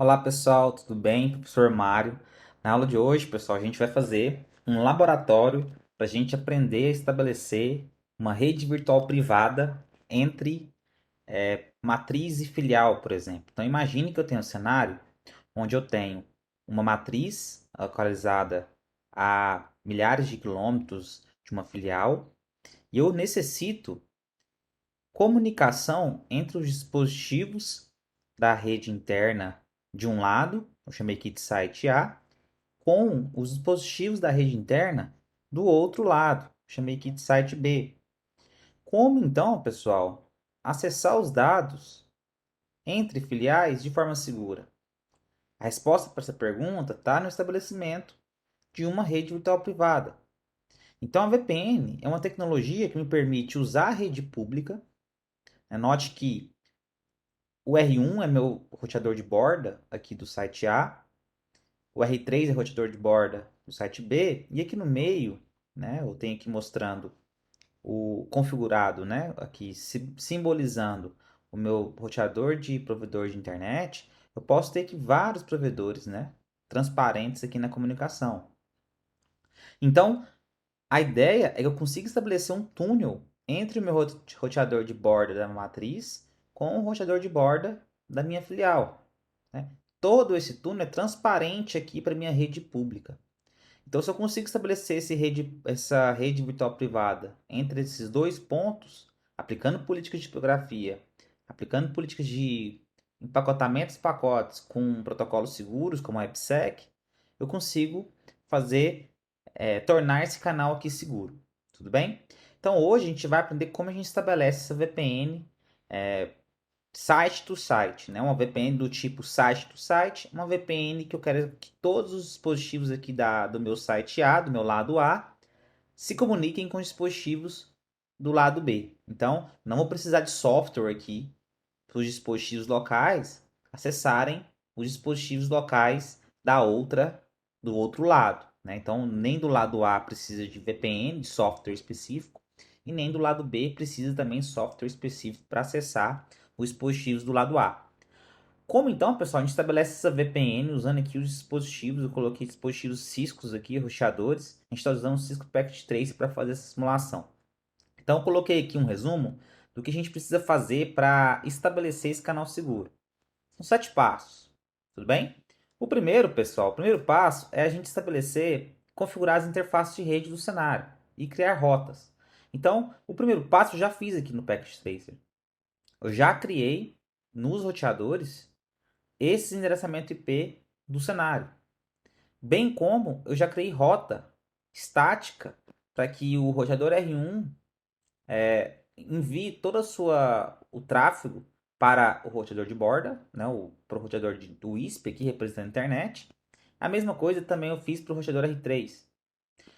Olá pessoal, tudo bem? Professor Mário. Na aula de hoje, pessoal, a gente vai fazer um laboratório para a gente aprender a estabelecer uma rede virtual privada entre matriz e filial, por exemplo. Então imagine que eu tenho um cenário onde eu tenho uma matriz localizada a milhares de quilômetros de uma filial e eu necessito comunicação entre os dispositivos da rede interna de um lado, eu chamei aqui de site A, com os dispositivos da rede interna do outro lado, chamei aqui de site B. Como então, pessoal, acessar os dados entre filiais de forma segura? A resposta para essa pergunta está no estabelecimento de uma rede virtual privada. Então, a VPN é uma tecnologia que me permite usar a rede pública. Note que o R1 é meu roteador de borda aqui do site A, o R3 é roteador de borda do site B, e aqui no meio, né, eu tenho aqui mostrando o configurado, né, aqui simbolizando o meu roteador de provedor de internet. Eu posso ter aqui vários provedores, né, transparentes aqui na comunicação. Então, a ideia é que eu consiga estabelecer um túnel entre o meu roteador de borda da matriz com o roteador de borda da minha filial, né? Todo esse túnel é transparente aqui para minha rede pública. Então, se eu consigo estabelecer essa rede virtual privada entre esses dois pontos, aplicando políticas de criptografia, aplicando políticas de empacotamento de pacotes com protocolos seguros, como a IPsec, eu consigo fazer, tornar esse canal aqui seguro. Tudo bem? Então, hoje a gente vai aprender como a gente estabelece essa VPN site to site, né? Uma VPN do tipo site to site, uma VPN que eu quero que todos os dispositivos aqui do meu site A, do meu lado A, se comuniquem com os dispositivos do lado B. Então, não vou precisar de software aqui para os dispositivos locais acessarem os dispositivos locais do outro lado, né? Então, nem do lado A precisa de VPN, de software específico, e nem do lado B precisa também de software específico para acessar os dispositivos do lado A. Como então, pessoal, a gente estabelece essa VPN usando aqui os dispositivos? Eu coloquei dispositivos Cisco aqui, roteadores. A gente está usando o Cisco Packet Trace para fazer essa simulação. Então, eu coloquei aqui um resumo do que a gente precisa fazer para estabelecer esse canal seguro. São 7 passos, tudo bem? O primeiro passo é a gente estabelecer, configurar as interfaces de rede do cenário e criar rotas. Então, o primeiro passo eu já fiz aqui no Packet Tracer. Eu já criei nos roteadores esse endereçamento IP do cenário, bem como eu já criei rota estática para que o roteador R1 envie todo o tráfego para o roteador de borda, né, para o roteador do ISP aqui representando a internet. A mesma coisa também eu fiz para o roteador R3.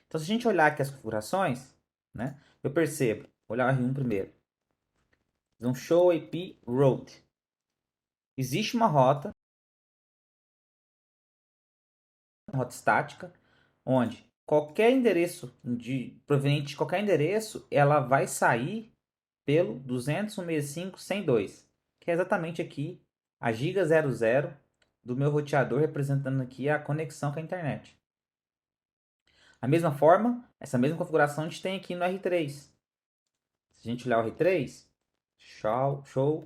Então, se a gente olhar aqui as configurações, né, eu percebo, vou olhar o R1 primeiro, um show IP route. Existe uma rota estática, onde qualquer endereço proveniente de qualquer endereço, ela vai sair pelo 201.65.102, que é exatamente aqui a giga 00 do meu roteador, representando aqui a conexão com a internet. A mesma forma, essa mesma configuração a gente tem aqui no R3. Se a gente olhar o R3, show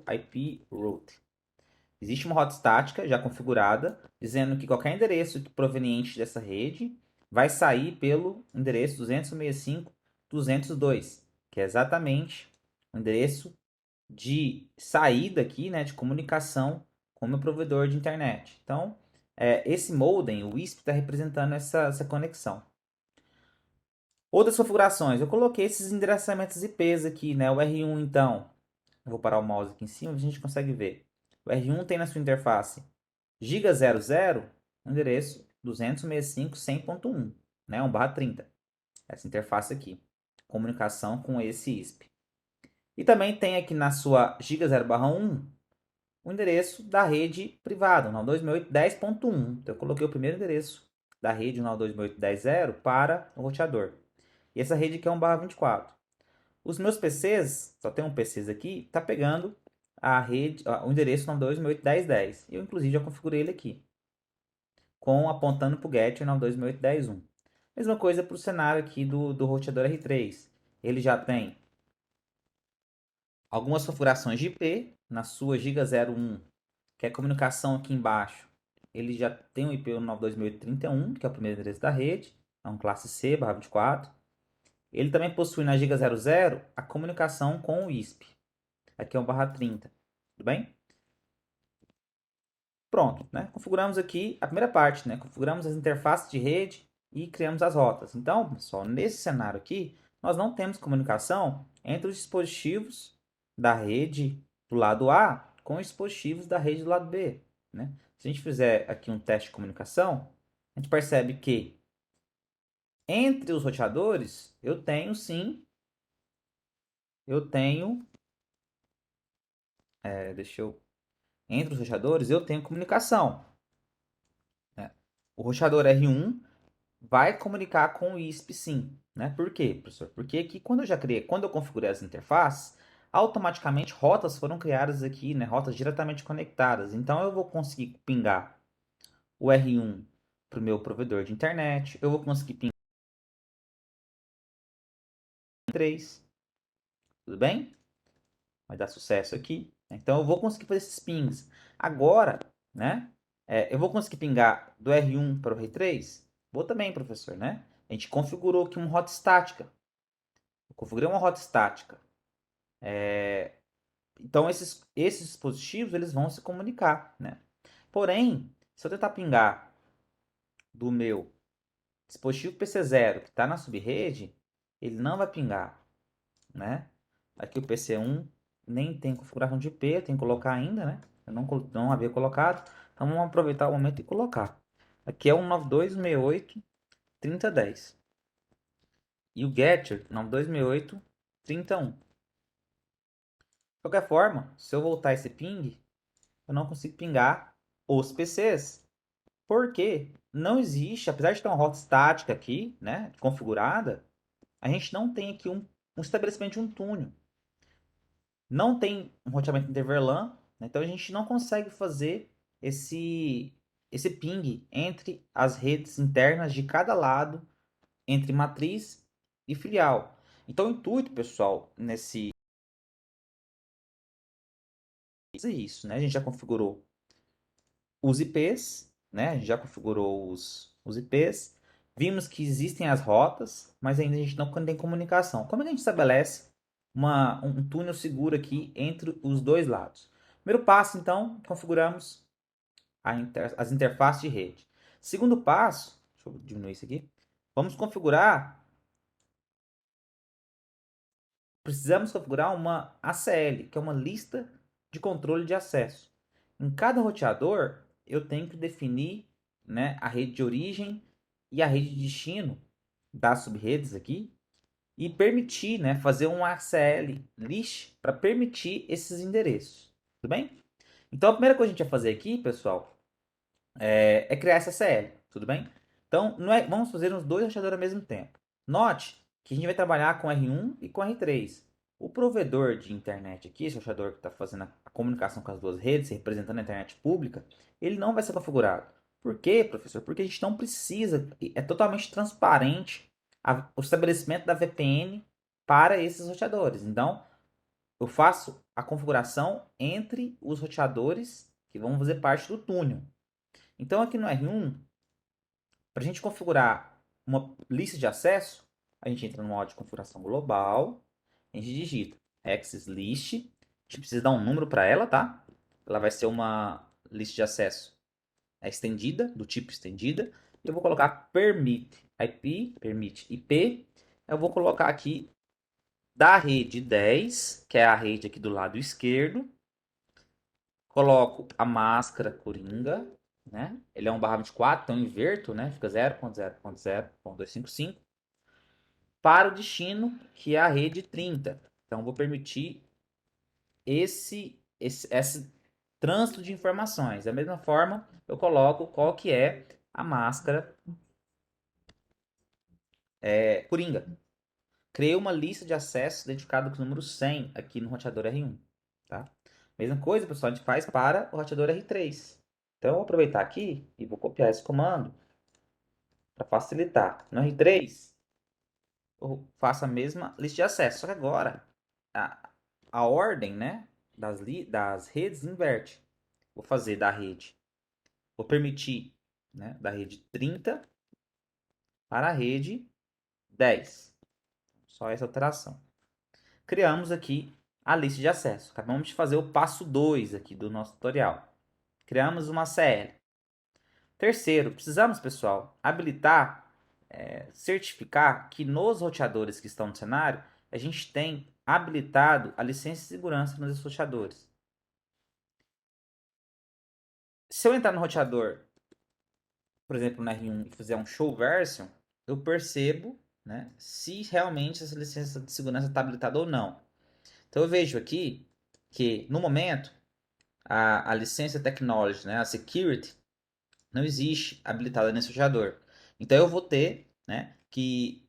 IP route. Existe uma rota estática já configurada, dizendo que qualquer endereço proveniente dessa rede vai sair pelo endereço 265.202, que é exatamente o endereço de saída aqui, né, de comunicação com o meu provedor de internet. Então, esse modem, o WISP, está representando essa conexão. Outras configurações, eu coloquei esses endereçamentos IPs aqui, né, o R1 então, eu vou parar o mouse aqui em cima, a gente consegue ver. O R1 tem na sua interface giga 00, endereço 265.100.1, né, 1/30. Essa interface aqui, comunicação com esse ISP. E também tem aqui na sua giga 0/1 o endereço da rede privada, 192.168.10.1. Então eu coloquei o primeiro endereço da rede 192.168.10.0 para o roteador. E essa rede aqui é 1/24. Os meus PCs, só tem um PCs aqui, está pegando o endereço 92.168.10.10. Eu, inclusive, já configurei ele aqui, apontando para o get 92.168.10.1. Mesma coisa para o cenário aqui do roteador R3. Ele já tem algumas configurações de IP na sua Giga 01, que é a comunicação aqui embaixo. Ele já tem o IP 92.168.31, que é o primeiro endereço da rede, é um classe C/24. Ele também possui na Giga 00 a comunicação com o ISP. Aqui é um /30, tudo bem? Pronto, né? Configuramos aqui a primeira parte, né? Configuramos as interfaces de rede e criamos as rotas. Então, pessoal, nesse cenário aqui, nós não temos comunicação entre os dispositivos da rede do lado A com os dispositivos da rede do lado B, né? Se a gente fizer aqui um teste de comunicação, a gente percebe que entre os roteadores, eu tenho sim, entre os roteadores eu tenho comunicação, né? O roteador R1 vai comunicar com o ISP sim, né? Por quê, professor? Porque aqui quando eu configurei as interfaces, automaticamente rotas foram criadas aqui, né? Rotas diretamente conectadas. Então eu vou conseguir pingar o R1 para o meu provedor de internet, eu vou conseguir pingar o 3, tudo bem? Vai dar sucesso aqui. Então eu vou conseguir fazer esses pings. Agora, né? Eu vou conseguir pingar do R1 para o R3? Vou também, professor, né? A gente configurou aqui uma rota estática. Eu configurei uma rota estática. Então esses dispositivos eles vão se comunicar, né? Porém, se eu tentar pingar do meu dispositivo PC0 que está na subrede, ele não vai pingar, né? Aqui o PC1 nem tem configuração de IP, eu tenho que colocar ainda, né? Eu não havia colocado, então vamos aproveitar o momento e colocar. Aqui é o 92.168.30.10 e o getter 92.168.30.1. De qualquer forma, se eu voltar esse ping, eu não consigo pingar os PCs. Porque não existe, apesar de ter uma rota estática aqui, né, configurada, a gente não tem aqui um estabelecimento de um túnel. Não tem um roteamento interVLAN, né, então a gente não consegue fazer esse ping entre as redes internas de cada lado, entre matriz e filial. Então o intuito, pessoal, nesse é isso, né? A gente já configurou os IPs, né? A gente já configurou os IPs. Vimos que existem as rotas, mas ainda a gente não tem comunicação. Como é que a gente estabelece um túnel seguro aqui entre os dois lados? Primeiro passo, então, configuramos as interfaces de rede. Segundo passo, deixa eu diminuir isso aqui. Vamos configurar, precisamos configurar uma ACL, que é uma lista de controle de acesso. Em cada roteador, eu tenho que definir, né, a rede de origem e a rede de destino das subredes aqui e permitir, né, fazer um ACL list para permitir esses endereços. Tudo bem? Então a primeira coisa que a gente vai fazer aqui, pessoal, é criar essa ACL. Tudo bem? Então vamos fazer os dois roteadores ao mesmo tempo. Note que a gente vai trabalhar com R1 e com R3. O provedor de internet aqui, esse roteador que está fazendo a comunicação com as duas redes, representando a internet pública, ele não vai ser configurado. Por quê, professor? Porque a gente não precisa, é totalmente transparente o estabelecimento da VPN para esses roteadores. Então, eu faço a configuração entre os roteadores que vão fazer parte do túnel. Então, aqui no R1, para a gente configurar uma lista de acesso, a gente entra no modo de configuração global, a gente digita access list, a gente precisa dar um número para ela, tá? Ela vai ser uma lista de acesso estendida, do tipo estendida, e eu vou colocar permit IP, eu vou colocar aqui da rede 10, que é a rede aqui do lado esquerdo, coloco a máscara coringa, né? Ele é um /24, então eu inverto, né? Fica 0.0.0.255 para o destino, que é a rede 30. Então vou permitir esse trânsito de informações. Da mesma forma, eu coloco qual que é a máscara coringa. Criei uma lista de acesso identificada com o número 100 aqui no roteador R1, tá? Mesma coisa, pessoal, a gente faz para o roteador R3. Então, eu vou aproveitar aqui e vou copiar esse comando para facilitar. No R3, eu faço a mesma lista de acesso, só que agora a ordem, né, das redes inverte. Vou fazer da rede, vou permitir, né, da rede 30 para a rede 10. Só essa alteração. Criamos aqui a lista de acesso. Acabamos de fazer o passo 2 aqui do nosso tutorial. Criamos uma CL. Terceiro, precisamos, pessoal, habilitar, certificar que nos roteadores que estão no cenário, a gente tem habilitado a licença de segurança nos roteadores. Se eu entrar no roteador, por exemplo, no R1 e fizer um show version, eu percebo, né, se realmente essa licença de segurança está habilitada ou não. Então eu vejo aqui que no momento a licença technology, né, a security, não existe habilitada nesse roteador. Então eu vou ter, né, que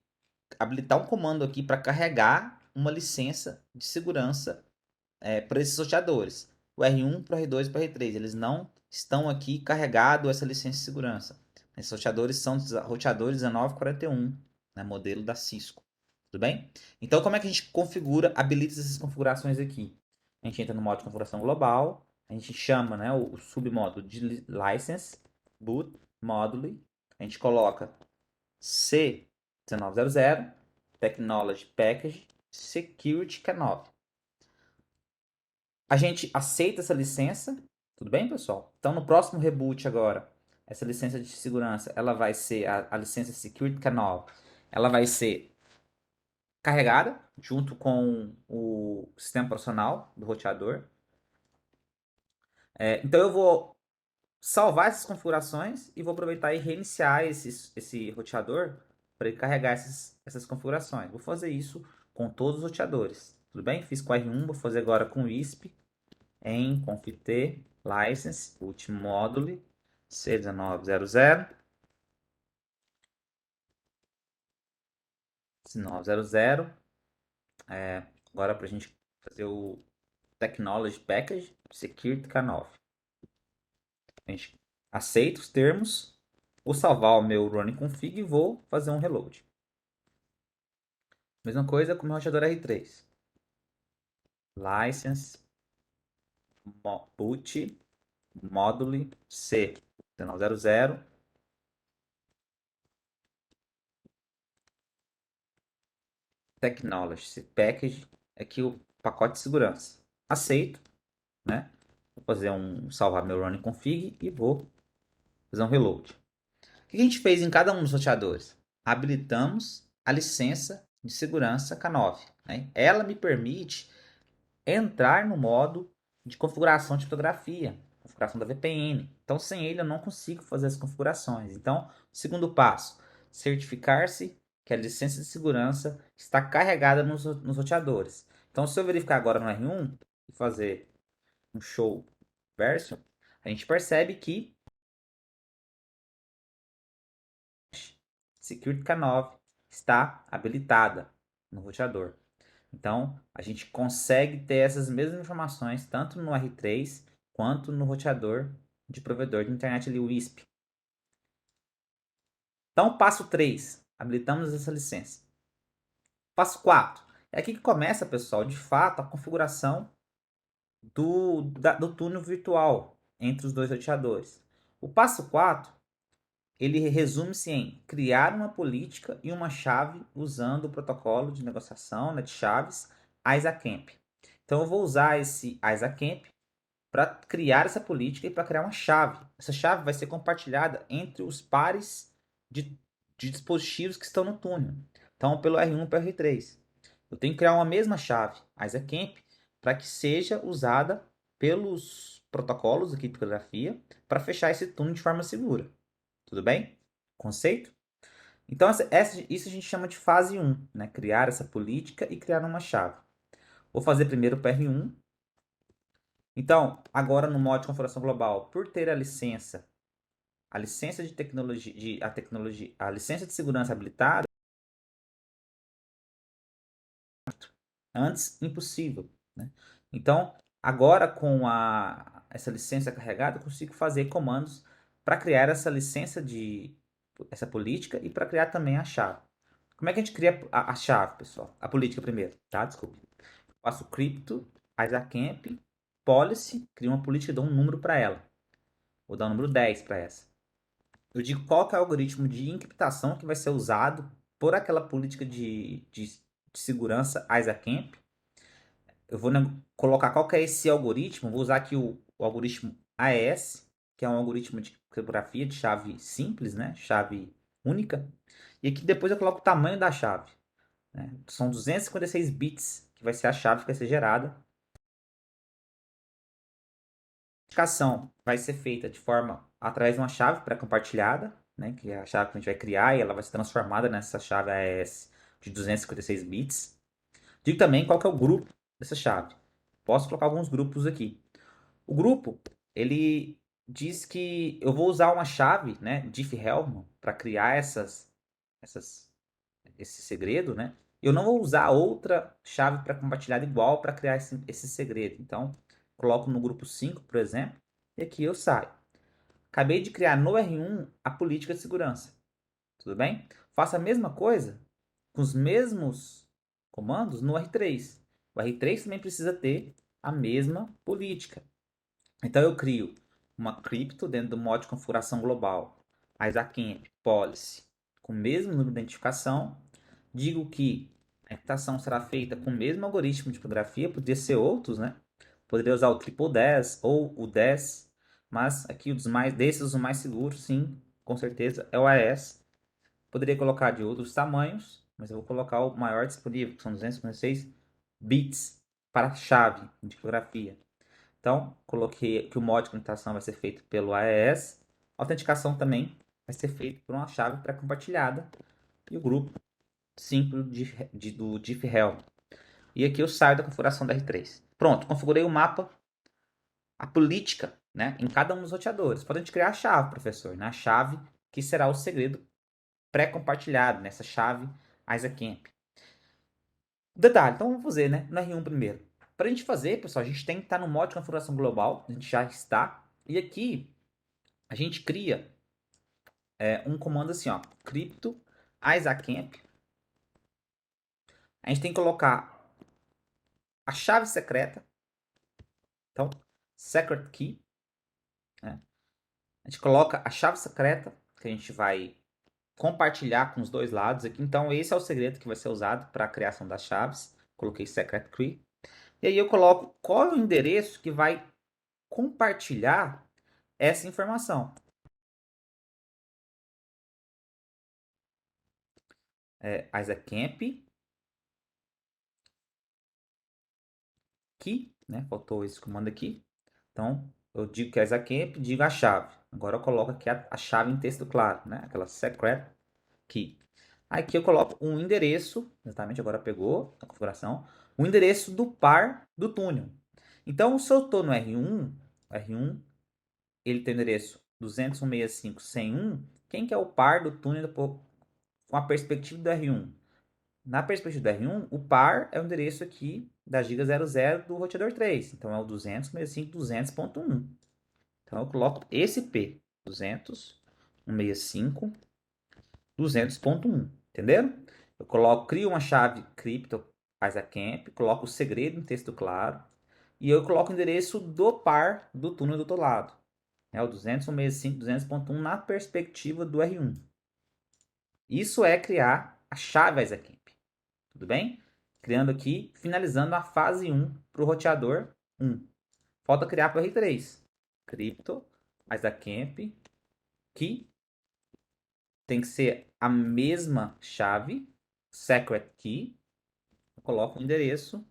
habilitar um comando aqui para carregar uma licença de segurança para esses roteadores. O R1 para o R2 e para o R3, eles não estão aqui carregado essa licença de segurança. Esses roteadores são roteadores 1941, né, modelo da Cisco. Tudo bem? Então, como é que a gente configura, habilita essas configurações aqui? A gente entra no modo de configuração global, a gente chama, né, o submódulo de license, boot, module, a gente coloca C1900, technology package, security K9. A gente aceita essa licença, tudo bem, pessoal? Então, no próximo reboot agora, essa licença de segurança, ela vai ser a licença Security K9, ela vai ser carregada junto com o sistema operacional do roteador. Então, eu vou salvar essas configurações e vou aproveitar e reiniciar esse roteador para ele carregar essas configurações. Vou fazer isso com todos os roteadores, tudo bem? Fiz com R1, vou fazer agora com o ISP. Em conft license último módulo C1900 1900. Agora para a gente fazer o technology package security K9, a gente aceita os termos, vou salvar o meu running config e vou fazer um reload. Mesma coisa com o meu roteador R3, license boot module C1900 technology package, aqui o pacote de segurança. Aceito, né? Vou fazer salvar meu running config e vou fazer um reload. O que a gente fez em cada um dos roteadores? Habilitamos a licença de segurança K9, né? Ela me permite entrar no modo de configuração de fotografia, configuração da VPN. Então, sem ele, eu não consigo fazer as configurações. Então, segundo passo, certificar-se que a licença de segurança está carregada nos roteadores. Então, se eu verificar agora no R1 e fazer um show version, a gente percebe que Security K9 está habilitada no roteador. Então, a gente consegue ter essas mesmas informações tanto no R3 quanto no roteador de provedor de internet ali, o ISP. Então, passo 3, habilitamos essa licença. Passo 4, é aqui que começa, pessoal, de fato, a configuração do túnel virtual entre os dois roteadores. O passo 4, ele resume-se em criar uma política e uma chave usando o protocolo de negociação, né, de chaves ISACamp. Então eu vou usar esse ISACamp para criar essa política e para criar uma chave. Essa chave vai ser compartilhada entre os pares de dispositivos que estão no túnel. Então, pelo R1 e pelo R3. Eu tenho que criar uma mesma chave, ISACamp, para que seja usada pelos protocolos aqui de criptografia para fechar esse túnel de forma segura. Tudo bem? Conceito? Então, isso a gente chama de fase 1, né? Criar essa política e criar uma chave. Vou fazer primeiro o PR1. Então, agora no modo de configuração global, por ter a licença de tecnologia, a licença de segurança habilitada, antes impossível, né? Então, Agora, com essa licença carregada, eu consigo fazer comandos para criar essa licença essa política e para criar também a chave. Como é que a gente cria a chave, pessoal? A política primeiro, tá? Desculpa. Faço crypto, IsaCamp, policy, crio uma política e dou um número para ela. Vou dar o número 10 para essa. Eu digo qual que é o algoritmo de encriptação que vai ser usado por aquela política de segurança IsaCamp. Eu vou colocar qual que é esse algoritmo. Vou usar aqui o algoritmo AES, que é um algoritmo de criptografia de chave simples, né? Chave única. E aqui depois eu coloco o tamanho da chave. Né? São 256 bits que vai ser a chave que vai ser gerada. A autenticação vai ser feita de forma através de uma chave pré-compartilhada, né? Que é a chave que a gente vai criar e ela vai ser transformada nessa chave AES de 256 bits. Digo também qual que é o grupo dessa chave. Posso colocar alguns grupos aqui. O grupo, ele diz que eu vou usar uma chave, né, diffie-Hellman, para criar esse segredo, né? Eu não vou usar outra chave para compartilhar igual para criar esse segredo. Então, coloco no grupo 5, por exemplo, e aqui eu saio. Acabei de criar no R1 a política de segurança. Tudo bem? Faço a mesma coisa com os mesmos comandos no R3. O R3 também precisa ter a mesma política. Então eu crio uma cripto dentro do modo de configuração global, IsaCamp policy, com o mesmo número de identificação. Digo que a encriptação será feita com o mesmo algoritmo de criptografia, poderia ser outros, né? Poderia usar o triple 10 ou o 10, mas aqui desses o mais seguro, sim, com certeza, é o AES. Poderia colocar de outros tamanhos, mas eu vou colocar o maior disponível, que são 256 bits para a chave de criptografia. Então, coloquei que o modo de computação vai ser feito pelo AES. A autenticação também vai ser feita por uma chave pré-compartilhada. E o grupo 5 do diffie-Hellman. E aqui eu saio da configuração da R3. Pronto, configurei o mapa, a política, né, em cada um dos roteadores. Podemos criar a chave, professor, na chave que será o segredo pré-compartilhado, nessa chave IsaCamp. Detalhe, então vamos fazer, né, no R1 primeiro. Para a gente fazer, pessoal, a gente tem que estar no modo de configuração global, a gente já está. E aqui a gente cria um comando assim, ó, crypto IsaCamp. A gente tem que colocar a chave secreta. Então, secret key. Né? A gente coloca a chave secreta que a gente vai compartilhar com os dois lados aqui. Então, esse é o segredo que vai ser usado para a criação das chaves. Coloquei secret key. E aí eu coloco qual é o endereço que vai compartilhar essa informação. IsaCamp key, né? Faltou esse comando aqui. Então, eu digo que é IsaCamp, digo a chave. Agora eu coloco aqui a chave em texto claro, né? Aquela secret key. Aqui eu coloco um endereço, exatamente agora pegou a configuração, o endereço do par do túnel. Então, se eu estou no R1, R1 ele tem o endereço 201.65.101, quem que é o par do túnel com a perspectiva do R1? Na perspectiva do R1, o par é o endereço aqui da giga 00 do roteador 3. Então é o 265.200.1. Então eu coloco esse P, 200.165.200.1. Entenderam? Eu crio uma chave crypto IsaCamp, coloco o segredo em texto claro e eu coloco o endereço do par do túnel do outro lado. É o 200.165.200.1 na perspectiva do R1. Isso é criar a chave IsaCamp. Tudo bem? Criando aqui, finalizando a fase 1 para o roteador 1. Falta criar para o R3. Crypto, IsaCamp, que tem que ser a mesma chave, secret key. Eu coloco o endereço.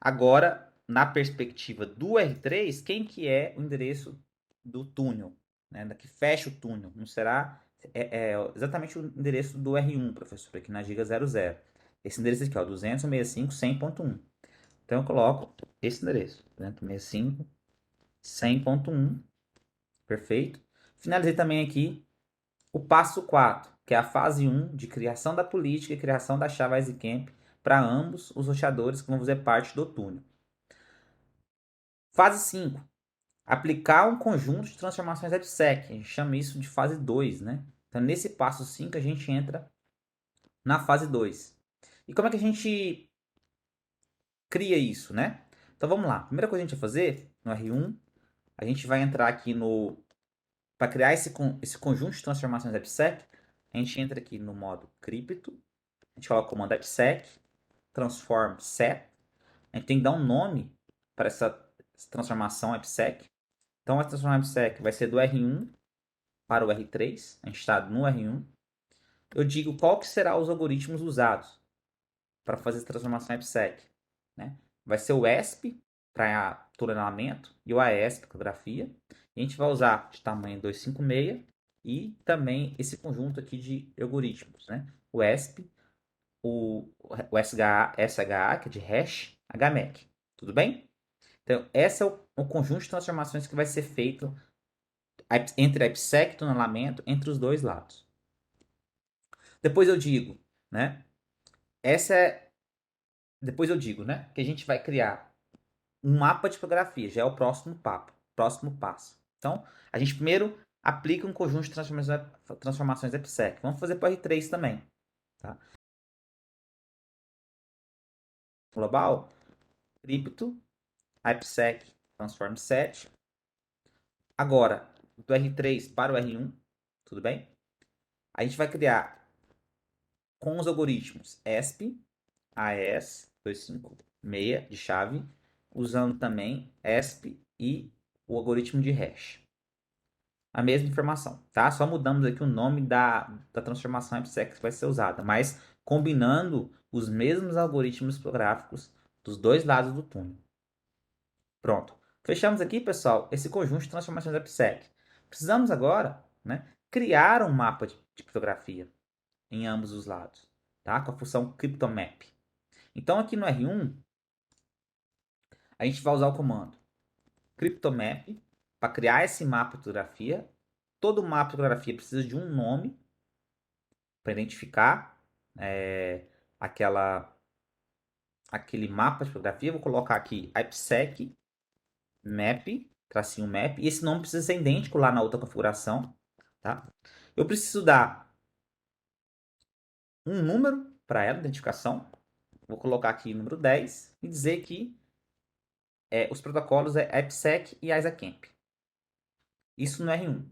Agora, na perspectiva do R3, quem que é o endereço do túnel? Né? Da que fecha o túnel. Não será exatamente o endereço do R1, professor, aqui na giga 00. Esse endereço aqui, ó, 265.100.1. Então eu coloco esse endereço, 265.100.1, perfeito. Finalizei também aqui o passo 4, que é a fase 1 de criação da política e criação da chave IsaCamp para ambos os roteadores que vão fazer parte do túnel. Fase 5. Aplicar um conjunto de transformações EPSEC. A gente chama isso de fase 2, né? Então, nesse passo 5, a gente entra na fase 2. E como é que a gente cria isso, né? Então, vamos lá. A primeira coisa que a gente vai fazer, no R1, a gente vai entrar aqui no... Para criar esse conjunto de transformações EPSEC, a gente entra aqui no modo cripto, a gente coloca o comando EPSEC, transform set, a gente tem que dar um nome para essa transformação EPSEC. Então, a transformação EPSEC vai ser do R1 para o R3, a gente está no R1. Eu digo qual que será os algoritmos usados para fazer essa transformação EPSEC. Né? Vai ser o ESP para tunelamento e o AES para criptografia. E a gente vai usar de tamanho 256 e também esse conjunto aqui de algoritmos. Né? O ESP, o SHA, que é de hash, HMAC. Tudo bem? Então, esse é o conjunto de transformações que vai ser feito entre a IPsec e tunelamento entre os dois lados. Depois eu digo, né? Depois eu digo, né? Que a gente vai criar um mapa de fotografia, já é o próximo passo. Então, a gente primeiro aplica um conjunto de transformações IPsec. Vamos fazer para o R3 também. Tá? Global, cripto, IPsec, transform set. Agora, do R3 para o R1, tudo bem? A gente vai criar com os algoritmos ESP, AES 256 de chave, usando também ESP e o algoritmo de hash. A mesma informação, tá? Só mudamos aqui o nome da transformação IPsec que vai ser usada, mas combinando os mesmos algoritmos criptográficos dos dois lados do túnel. Pronto. Fechamos aqui, pessoal, esse conjunto de transformações IPsec. Precisamos agora, né, criar um mapa de criptografia em ambos os lados, tá? Com a função CryptoMap. Então, aqui no R1, a gente vai usar o comando CryptoMap para criar esse mapa de criptografia. Todo mapa de criptografia precisa de um nome para identificar aquele mapa de criptografia. Vou colocar aqui IPsec map, tracinho map, e esse nome precisa ser idêntico lá na outra configuração, tá? Eu preciso dar um número para ela, identificação. Vou colocar aqui número 10 e dizer que os protocolos é IPsec e ISACamp. Isso no R1.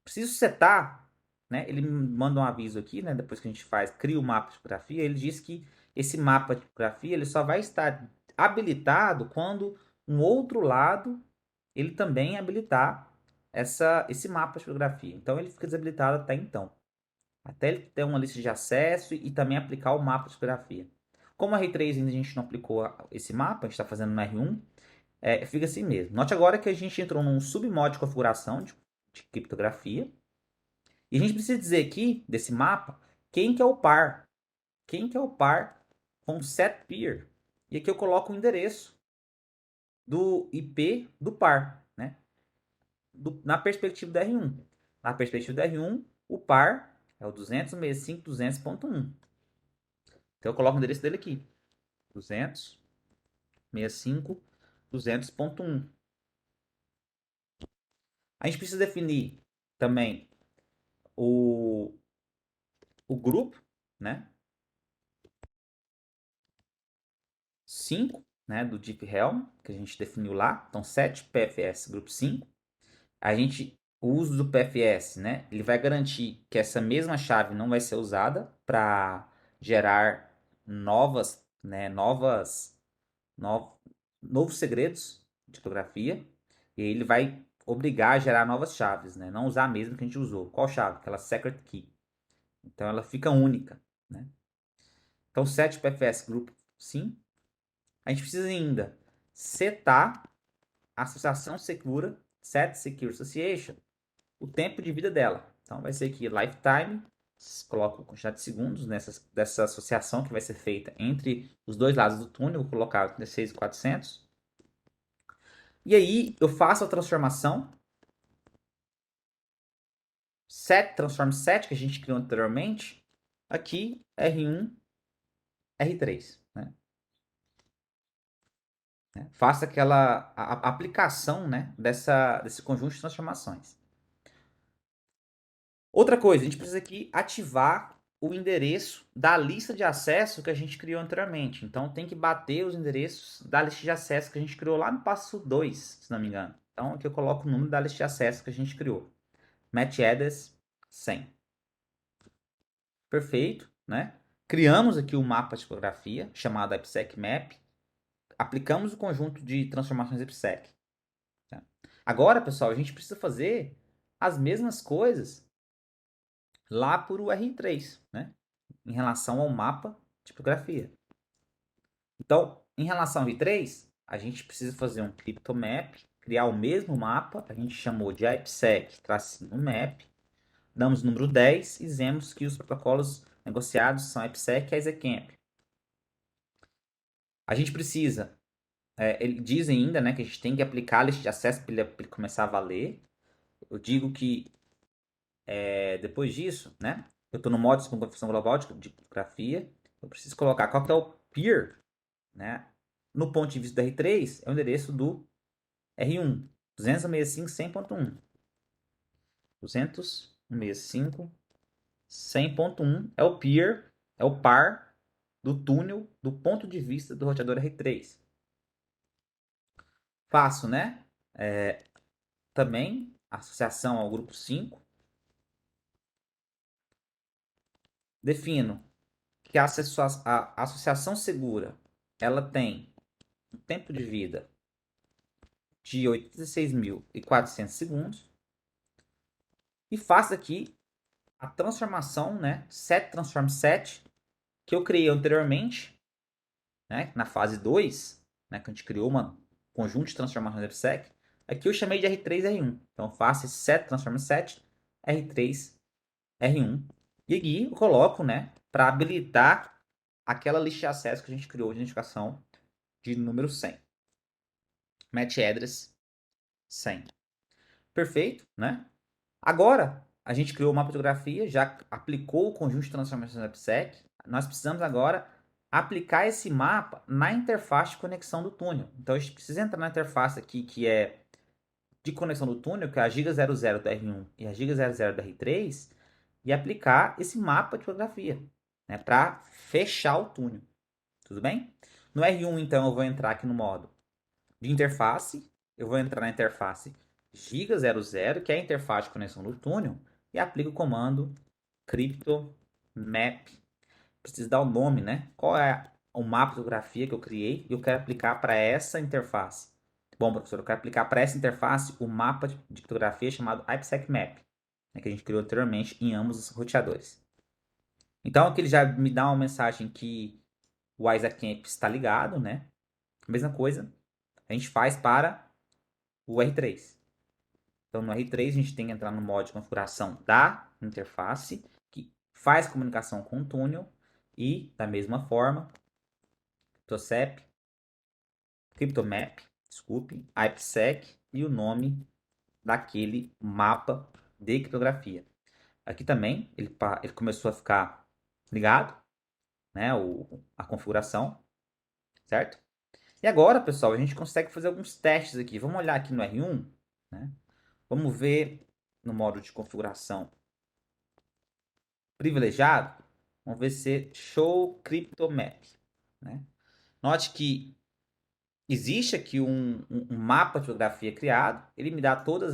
Preciso setar, né? Ele me manda um aviso aqui, né? Depois que a gente cria o mapa de criptografia, ele diz que esse mapa de criptografia ele só vai estar habilitado quando um outro lado ele também habilitar esse mapa de criptografia. Então ele fica desabilitado até então. Até ele ter uma lista de acesso e também aplicar o mapa de criptografia. Como a R3 ainda a gente não aplicou esse mapa, a gente está fazendo no R1, fica assim mesmo. Note agora que a gente entrou num submodo de configuração de criptografia. E a gente precisa dizer aqui, desse mapa, quem que é o par. Quem que é o par com set peer. E aqui eu coloco o endereço do IP do par, né? Na perspectiva do R1. Na perspectiva do R1, o par é o 265.200.1. Então eu coloco o endereço dele aqui. 265.200.1. A gente precisa definir também o grupo, né? 5, né, do Deep Helm, que a gente definiu lá. Então, 7 PFS grupo 5. O uso do PFS, né, ele vai garantir que essa mesma chave não vai ser usada para gerar novos segredos de criptografia. E ele vai obrigar a gerar novas chaves, né, não usar a mesma que a gente usou. Qual chave? Aquela secret key. Então, ela fica única, né. Então, 7 PFS grupo 5. A gente precisa ainda setar a associação segura, set secure association, o tempo de vida dela. Então vai ser aqui lifetime, coloco a quantidade de segundos dessa associação que vai ser feita entre os dois lados do túnel, vou colocar 36.400. E aí eu faço a transformação transform set que a gente criou anteriormente, aqui R1, R3, né? né? Faça a aplicação, né, desse conjunto de transformações. Outra coisa, a gente precisa aqui ativar o endereço da lista de acesso que a gente criou anteriormente. Então, tem que bater os endereços da lista de acesso que a gente criou lá no passo 2, se não me engano. Então, aqui eu coloco o número da lista de acesso que a gente criou. Match address 100. Perfeito, né? Criamos aqui o mapa de tipografia, chamado IPsec Map. Aplicamos o conjunto de transformações IPsec. Tá? Agora, pessoal, a gente precisa fazer as mesmas coisas lá por o R3, né? Em relação ao mapa de tipografia. Então, em relação ao R3, a gente precisa fazer um CryptoMap, criar o mesmo mapa, a gente chamou de IPsec-map, damos o número 10 e dizemos que os protocolos negociados são IPsec e ISACamp. A gente precisa, ele diz ainda, né, que a gente tem que aplicar a lista de acesso para ele começar a valer. Eu digo que depois disso, né, eu estou no modo de configuração global de tipografia, eu preciso colocar qual que é o peer, né, no ponto de vista do R3, é o endereço do R1, 265.100.1. 265.100.1 é o peer, é o par do túnel do ponto de vista do roteador R3. Faço, né? Também associação ao grupo 5. Defino que a associação segura ela tem um tempo de vida de 86.400 segundos. E faço aqui a transformação, né? Set transform set, que eu criei anteriormente, né? Na fase 2, né? Que a gente criou um conjunto de transformações IPsec. Aqui eu chamei de R3 R1. Então eu faço esse set transform set R3 R1. E aqui eu coloco, né? Para habilitar aquela lista de acesso que a gente criou de identificação de número 100. Match address 100. Perfeito, né? Agora, a gente criou uma fotografia, já aplicou o conjunto de transformações IPsec. Nós precisamos agora aplicar esse mapa na interface de conexão do túnel. Então, a gente precisa entrar na interface aqui, que é de conexão do túnel, que é a giga00 do R1 e a giga00 do R3, e aplicar esse mapa de fotografia, né, para fechar o túnel. Tudo bem? No R1, então, eu vou entrar aqui no modo de interface, eu vou entrar na interface giga00, que é a interface de conexão do túnel, e aplico o comando CryptoMap. Preciso dar o nome, né? Qual é o mapa de fotografia que eu criei e eu quero aplicar para essa interface. Bom, professor, eu quero aplicar para essa interface o mapa de fotografia chamado IPsec Map, né, que a gente criou anteriormente em ambos os roteadores. Então, aqui ele já me dá uma mensagem que o ISACamp está ligado, né? A mesma coisa a gente faz para o R3. Então, no R3, a gente tem que entrar no modo de configuração da interface, que faz comunicação com o túnel, e, da mesma forma, CryptoCep, CryptoMap, desculpe, IPsec e o nome daquele mapa de criptografia. Aqui também, ele começou a ficar ligado, né, a configuração, certo? E agora, pessoal, a gente consegue fazer alguns testes aqui. Vamos olhar aqui no R1, né? Vamos ver no modo de configuração privilegiado. Vamos ver se Show CryptoMap, né? Note que existe aqui um mapa de fotografia criado. Ele me dá todos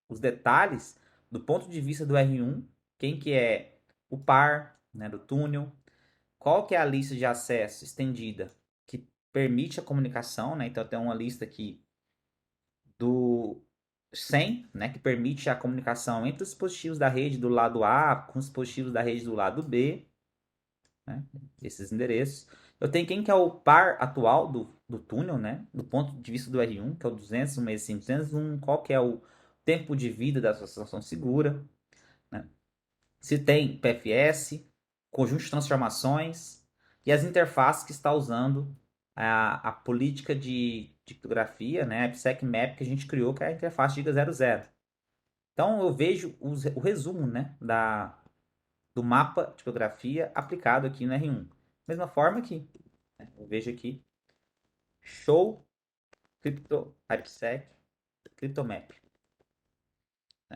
os detalhes do ponto de vista do R1. Quem que é o par, né, do túnel. Qual que é a lista de acesso estendida que permite a comunicação, né? Então tem uma lista aqui do 100, né, que permite a comunicação entre os dispositivos da rede do lado A com os dispositivos da rede do lado B, né, esses endereços. Eu tenho quem que é o par atual do túnel, né, do ponto de vista do R1, que é o 265, 201, qual que é o tempo de vida da associação segura, né, se tem PFS, conjunto de transformações e as interfaces que está usando a política de criptografia, né, a IPsec Map que a gente criou, que é a interface Giga00. Então eu vejo o resumo, né, do mapa de criptografia aplicado aqui no R1. Mesma forma aqui, né, eu vejo aqui show Crypto IPsec, CryptoMap.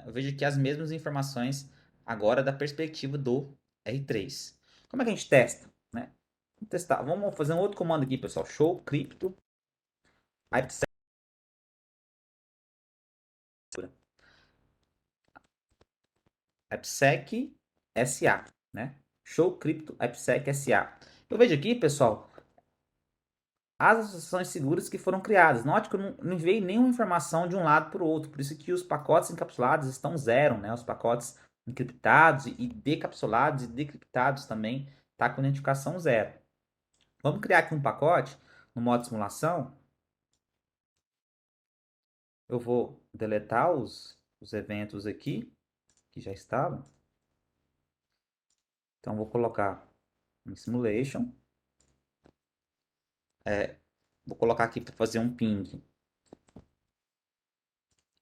Eu vejo aqui as mesmas informações agora da perspectiva do R3. Como é que a gente testa, né? Vamos testar. Vamos fazer um outro comando aqui, pessoal. Show crypto IPsec, IPsec SA, né? Show crypto IPsec SA. Eu vejo aqui, pessoal, as associações seguras que foram criadas. Note que eu não enviei nenhuma informação de um lado para o outro, por isso que os pacotes encapsulados estão zero, né? Os pacotes encriptados e decapsulados e decriptados também tá com identificação zero. Vamos criar aqui um pacote no modo simulação. Eu vou deletar os eventos aqui que já estavam. Então vou colocar em simulation. Vou colocar aqui para fazer um ping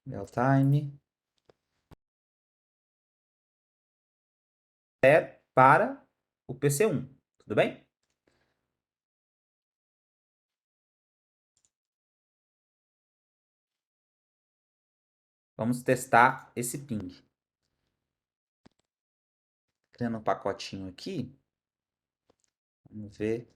real time para o PC1. Tudo bem? Vamos testar esse ping. Criando um pacotinho aqui. Vamos ver.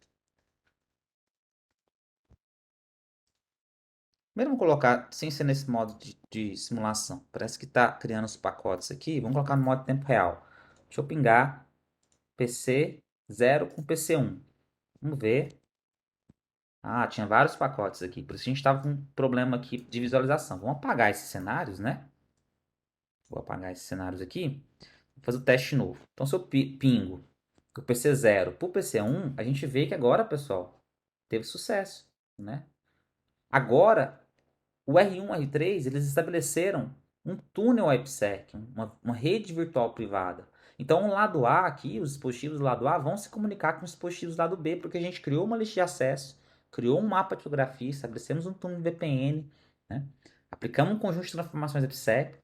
Primeiro vamos colocar, sem ser nesse modo de simulação. Parece que está criando os pacotes aqui. Vamos colocar no modo de tempo real. Deixa eu pingar PC 0 com PC1. Vamos ver. Ah, tinha vários pacotes aqui. Por isso a gente estava com um problema aqui de visualização. Vamos apagar esses cenários, né? Vou apagar esses cenários aqui. Vou fazer o teste novo. Então, se eu pingo do PC 0 para o PC1, a gente vê que agora, pessoal, teve sucesso, né? Agora, o R1 e R3, eles estabeleceram um túnel IPsec, uma rede virtual privada. Então, o lado A aqui, os dispositivos do lado A vão se comunicar com os dispositivos do lado B, porque a gente criou uma lista de acesso, criou um mapa de fotografia, estabelecemos um túnel VPN, né? Aplicamos um conjunto de transformações IPsec,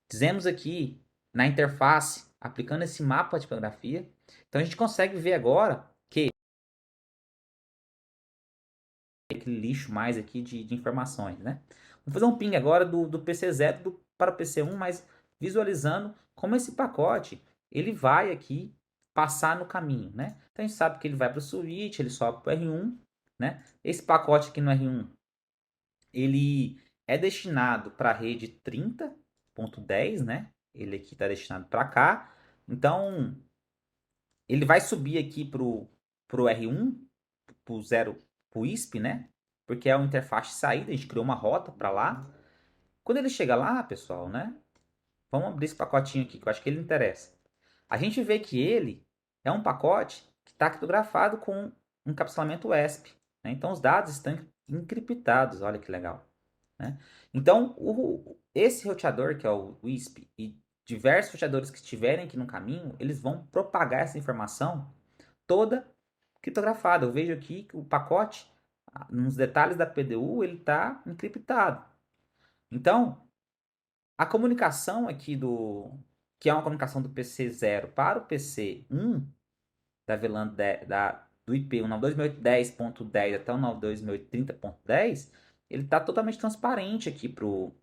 dizemos aqui na interface, aplicando esse mapa de fotografia. Então, a gente consegue ver agora que aquele lixo mais aqui de informações, né? Vou fazer um ping agora do PC 0 para o PC1, mas visualizando como esse pacote ele vai aqui passar no caminho, né? Então a gente sabe que ele vai para o switch, ele sobe para o R1, né? Esse pacote aqui no R1 ele é destinado para a rede 30.10, né? Ele aqui está destinado para cá. Então ele vai subir aqui pro R1, pro 0, pro ISP, né? Porque é uma interface de saída, a gente criou uma rota para lá. Quando ele chega lá, pessoal, né? Vamos abrir esse pacotinho aqui, que eu acho que ele interessa. A gente vê que ele é um pacote que está criptografado com um encapsulamento WESP, né? Então os dados estão encriptados, olha que legal, né? Então esse roteador, que é o WISP, e diversos roteadores que estiverem aqui no caminho, eles vão propagar essa informação toda criptografada. Eu vejo aqui que o pacote, nos detalhes da PDU, ele está encriptado. Então, a comunicação aqui que é uma comunicação do PC 0 para o PC 1, da VLAN do IP 192.168.10 até o 192.168.30.10, ele está totalmente transparente aqui para o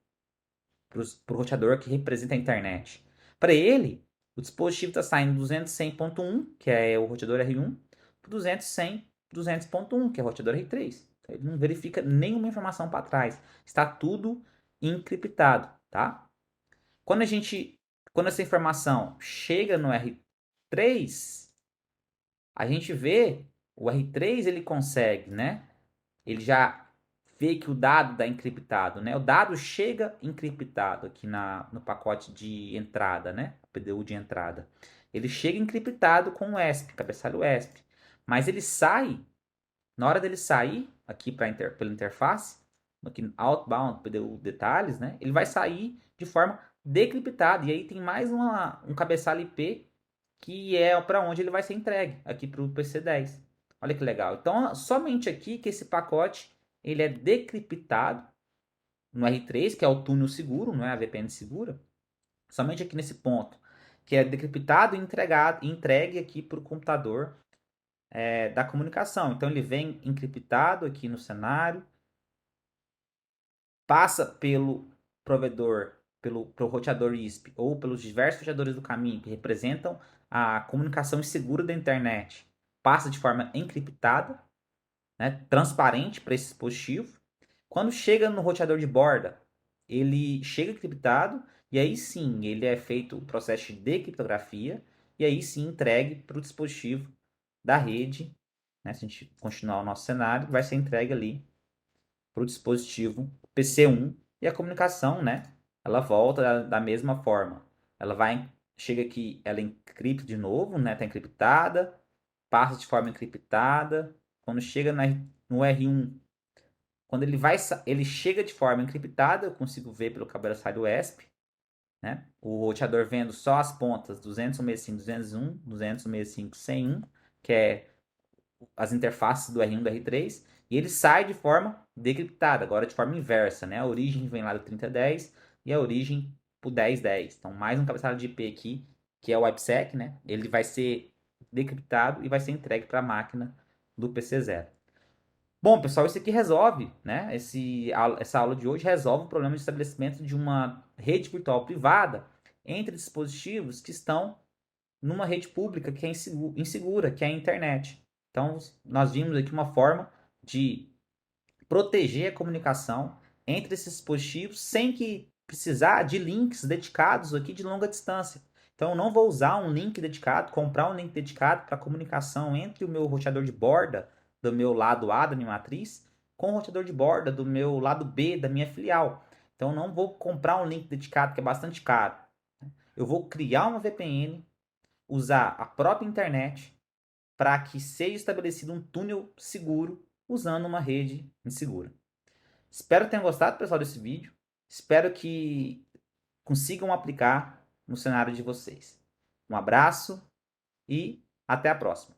roteador que representa a internet. Para ele, o dispositivo está saindo 200.100.1, que é o roteador R1, para 200.100.200.1, que é o roteador R3. Então, ele não verifica nenhuma informação para trás. Está tudo encriptado, tá? Quando quando essa informação chega no R3, a gente vê o R3 ele consegue, né? Ele já vê que o dado está encriptado, né? O dado chega encriptado aqui no pacote de entrada, né? PDU de entrada. Ele chega encriptado com o ESP, cabeçalho ESP. Mas ele sai, na hora dele sair aqui pela interface, aqui outbound PDU detalhes, né? Ele vai sair de forma decriptada. E aí tem mais um cabeçalho IP que é para onde ele vai ser entregue, aqui para o PC10. Olha que legal. Então, somente aqui que esse pacote ele é decriptado no R3, que é o túnel seguro, não é a VPN segura. Somente aqui nesse ponto, que é decriptado e entregue aqui para o computador da comunicação. Então, ele vem encriptado aqui no cenário, passa pelo provedor, pelo roteador ISP ou pelos diversos roteadores do caminho que representam a comunicação insegura da internet, passa de forma encriptada, né, transparente para esse dispositivo. Quando chega no roteador de borda, ele chega encriptado e aí sim ele é feito o processo de decriptografia e aí sim entregue para o dispositivo da rede. Né, se a gente continuar o nosso cenário, vai ser entregue ali para o dispositivo PC1 e a comunicação, né, ela volta da mesma forma. Ela vai, chega aqui, ela encripta de novo, né, está encriptada, passa de forma encriptada. Quando chega no R1, quando ele chega de forma encriptada, eu consigo ver pelo cabeçalho ESP, né? O roteador vendo só as pontas 265, 201, 265, 101, que é as interfaces do R1 e do R3, e ele sai de forma decriptada, agora de forma inversa, né? A origem vem lá do 3010 e a origem pro 1010. Então, mais um cabeçalho de IP aqui, que é o IPsec, né? Ele vai ser decriptado e vai ser entregue para a máquina do PC0. Bom, pessoal, isso aqui resolve, né? Essa aula de hoje resolve o problema de estabelecimento de uma rede virtual privada entre dispositivos que estão numa rede pública que é insegura, que é a internet. Então, nós vimos aqui uma forma de proteger a comunicação entre esses dispositivos sem que precisar de links dedicados aqui de longa distância. Então, eu não vou usar um link dedicado, comprar um link dedicado para comunicação entre o meu roteador de borda do meu lado A da minha matriz com o roteador de borda do meu lado B da minha filial. Então, eu não vou comprar um link dedicado que é bastante caro. Eu vou criar uma VPN, usar a própria internet para que seja estabelecido um túnel seguro usando uma rede insegura. Espero que tenham gostado, pessoal, desse vídeo. Espero que consigam aplicar no cenário de vocês. Um abraço e até a próxima.